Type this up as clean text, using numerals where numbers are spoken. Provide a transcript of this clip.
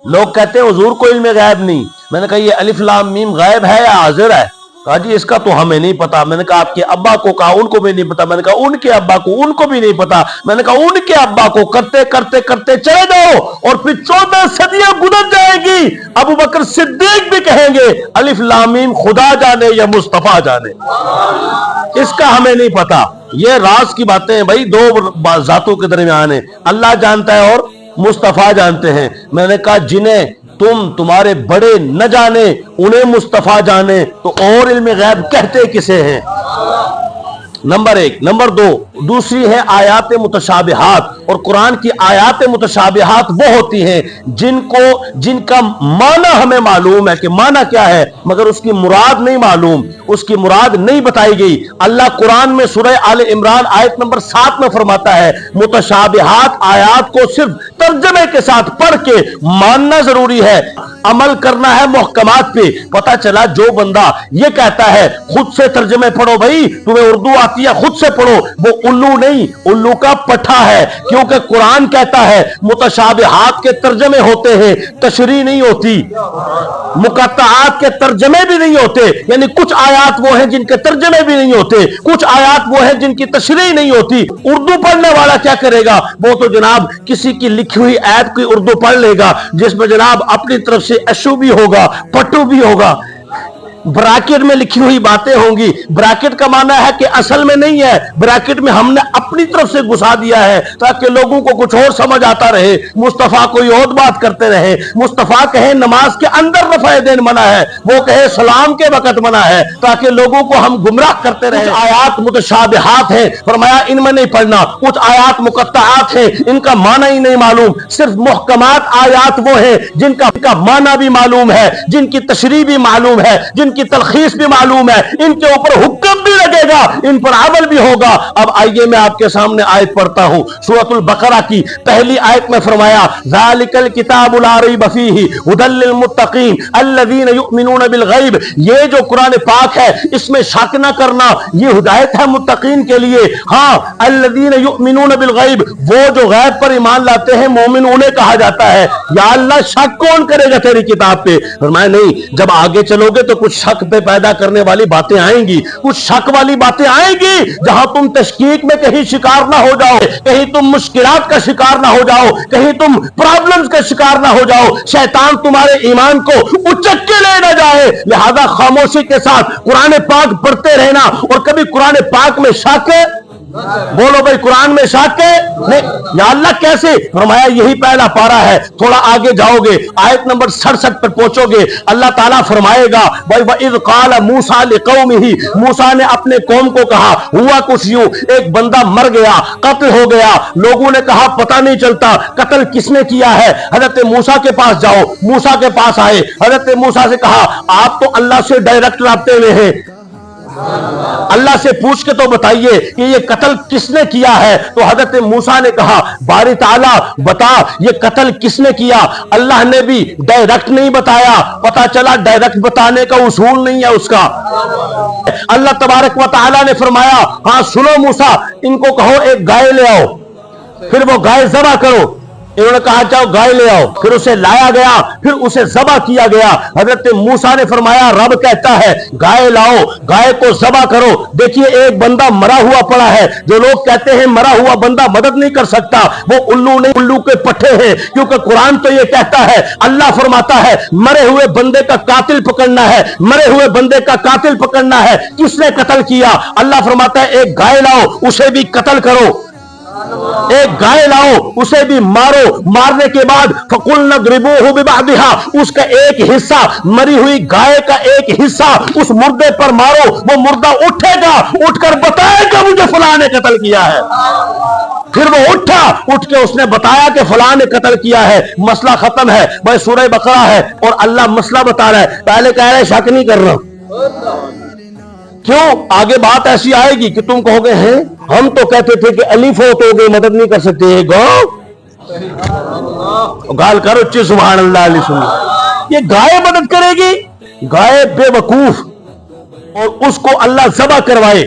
لوگ کہتے ہیں حضور کو علم غیب نہیں. میں نے کہا یہ الف لام میم غیب ہے یا حاضر ہے؟ کہا جی اس کا تو ہمیں نہیں پتا. میں نے کہا آپ کے ابا کو کہا، ان کو بھی نہیں پتا. میں نے کہا ان کے ابا کو، ان کو بھی نہیں پتا. میں نے کہا ان کے ابا کو کرتے کرتے کرتے چلے جاؤ اور پھر 14 صدیاں گزر جائیں گی. ابو بکر صدیق بھی کہیں گے الف لام میم خدا جانے یا مصطفیٰ جانے، اس کا ہمیں نہیں پتا. یہ راز کی باتیں ہیں بھائی، دو ذاتوں کے درمیان ہے، اللہ جانتا ہے اور مصطفیٰ جانتے ہیں. میں نے کہا جنہیں تمہارے بڑے نہ جانے انہیں مصطفیٰ جانے تو اور علم غیب کہتے کسے ہیں؟ نمبر 1. نمبر 2، دوسری ہے آیات متشابہات. اور قرآن کی آیات متشابہات وہ ہوتی ہیں جن کا معنی ہمیں معلوم ہے کہ معنی کیا ہے، مگر اس کی مراد نہیں معلوم، اس کی مراد نہیں بتائی گئی. اللہ قرآن میں سورہ آل عمران آیت نمبر 7 میں فرماتا ہے متشابہات آیات کو صرف ترجمے کے ساتھ پڑھ کے ماننا ضروری ہے، عمل کرنا ہے محکمات پہ. پتہ چلا جو بندہ یہ کہتا ہے خود سے ترجمے پڑھو، بھائی تمہیں اردو آتی ہے خود سے پڑھو، وہ الو نہیں، الو کا پٹھا ہے. کیونکہ قرآن کہتا ہے متشابہات کے ترجمے ہوتے ہیں، تشریح نہیں ہوتی. مقطعات کے ترجمے بھی نہیں ہوتے، یعنی کچھ آیات وہ ہیں جن کے ترجمے بھی نہیں ہوتے، کچھ آیات وہ ہیں جن کی تشریح نہیں ہوتی. اردو پڑھنے والا کیا کرے گا؟ وہ تو جناب کسی کی لکھی ہوئی آیت کی اردو پڑھ لے گا جس میں جناب اپنی طرف سے اشو بھی ہوگا، پٹو بھی ہوگا، بریکٹ میں لکھی ہوئی باتیں ہوں گی. بریکٹ کا معنی ہے کہ اصل میں نہیں ہے، بریکٹ میں ہم نے اپنی طرف سے گھسا دیا ہے تاکہ لوگوں کو کچھ اور سمجھ آتا رہے. مصطفیٰ کوئی اور بات کرتے رہے. مصطفیٰ کہیں نماز کے اندر رفع دین منع ہے، وہ کہے سلام کے وقت منع ہے، تاکہ لوگوں کو ہم گمراہ کرتے رہے. کچھ آیات متشابہات ہیں، فرمایا ان میں نہیں پڑھنا. کچھ آیات مقطعات ہیں، ان کا معنی ہی نہیں معلوم. صرف محکمات آیات وہ ہیں جن کا معنی بھی معلوم ہے، جن کی تشریح بھی معلوم ہے، جن کی تلخیص بھی معلوم ہے، ان کے اوپر حکم بھی لگے گا، ان پر عمل بھی ہوگا. اب آئیے میں آپ کے سامنے آیت پڑھتا ہوں. سورۃ البقرہ کی پہلی آیت میں فرمایا ذالک الکتاب لا ریب فیہ ھدی للمتقین الذین یؤمنون بالغیب. یہ جو قرآن پاک ہے اس میں شک نہ کرنا، یہ ہدایت ہے متقین کے لیے. ہاں الذین یؤمنون بالغیب، وہ جو غیب پر ایمان لاتے ہیں مومن انہیں کہا جاتا ہے. یا اللہ شک کون کرے گا تیری کتاب پہ؟ فرمایا نہیں، جب آگے چلو گے تو کچھ شک پہ پیدا کرنے والی باتیں آئیں گی، کچھ شک والی باتیں آئیں گی جہاں تم تشکیک میں کہیں شکار نہ ہو جاؤ، کہیں تم مشکلات کا شکار نہ ہو جاؤ، کہیں تم پرابلمز کا شکار نہ ہو جاؤ، شیطان تمہارے ایمان کو اچک کے لے نہ جائے. لہذا خاموشی کے ساتھ قرآن پاک پڑھتے رہنا. اور کبھی قرآن پاک میں شک ہے؟ بولو بھائی قرآن میں شک ہے؟ نہیں. یا اللہ کیسے؟ فرمایا یہی پہلا پارہ ہے، تھوڑا آگے جاؤ گے آیت نمبر 67 پر پہنچو گے، اللہ تعالیٰ فرمائے گا وَإِذْ قَالَ مُوسَىٰ لِقَوْمِهِ، موسیٰ نے اپنے قوم کو کہا. ہوا کچھ یوں، ایک بندہ مر گیا، قتل ہو گیا. لوگوں نے کہا پتہ نہیں چلتا قتل کس نے کیا ہے. حضرت موسیٰ کے پاس جاؤ. موسیٰ کے پاس آئے، حضرت موسیٰ سے کہا آپ تو اللہ سے ڈائریکٹ رابطے میں ہیں، اللہ سے پوچھ کے تو بتائیے کہ یہ قتل کس نے کیا ہے. تو حضرت موسیٰ نے کہا باری تعالیٰ بتا یہ قتل کس نے کیا. اللہ نے بھی ڈائریکٹ نہیں بتایا، پتا چلا ڈائریکٹ بتانے کا اصول نہیں ہے اس کا. اللہ تبارک و تعالیٰ نے فرمایا ہاں سنو موسیٰ، ان کو کہو ایک گائے لے آؤ، پھر وہ گائے ذبح کرو. انہوں نے کہا جاؤ گائے لے آؤ، پھر اسے لایا گیا، پھر اسے ذبح کیا گیا. حضرت موسیٰ نے فرمایا رب کہتا ہے گائے لاؤ، گائے کو ذبح کرو. دیکھیے ایک بندہ مرا ہوا پڑا ہے. جو لوگ کہتے ہیں مرا ہوا بندہ مدد نہیں کر سکتا وہ الو نہیں، الو کے پٹھے ہیں. کیونکہ قرآن تو یہ کہتا ہے، اللہ فرماتا ہے مرے ہوئے بندے کا قاتل پکڑنا ہے، مرے ہوئے بندے کا قاتل پکڑنا ہے. کس نے قتل کیا؟ اللہ فرماتا ہے ایک گائے لاؤ اسے بھی قتل کرو، ایک گائے لاؤ اسے بھی مارو. مارنے کے بعد فَقُلْنَا اضْرِبُوهُ بِبَعْضِهَا، اس کا ایک حصہ، مری ہوئی گائے کا ایک حصہ اس مردے پر مارو. وہ مردہ اٹھے گا، اٹھ کر بتائے گا مجھے فلاں نے قتل کیا ہے. پھر وہ اٹھا، اٹھ کے اس نے بتایا کہ فلاں نے قتل کیا ہے. مسئلہ ختم ہے. بھائی سورہ بقرہ ہے اور اللہ مسئلہ بتا رہا ہے. پہلے کہہ رہے شک نہیں کر رہا، کیوں؟ آگے بات ایسی آئے گی کہ تم کہو گے ہیں ہم تو کہتے تھے کہ الف ہو تو گے مدد نہیں کر سکتے. گال کرو چی سبحان اللہ علیہ سنی. یہ گائے مدد کرے گی؟ گائے بے وقوف، اور اس کو اللہ ذبح کروائے.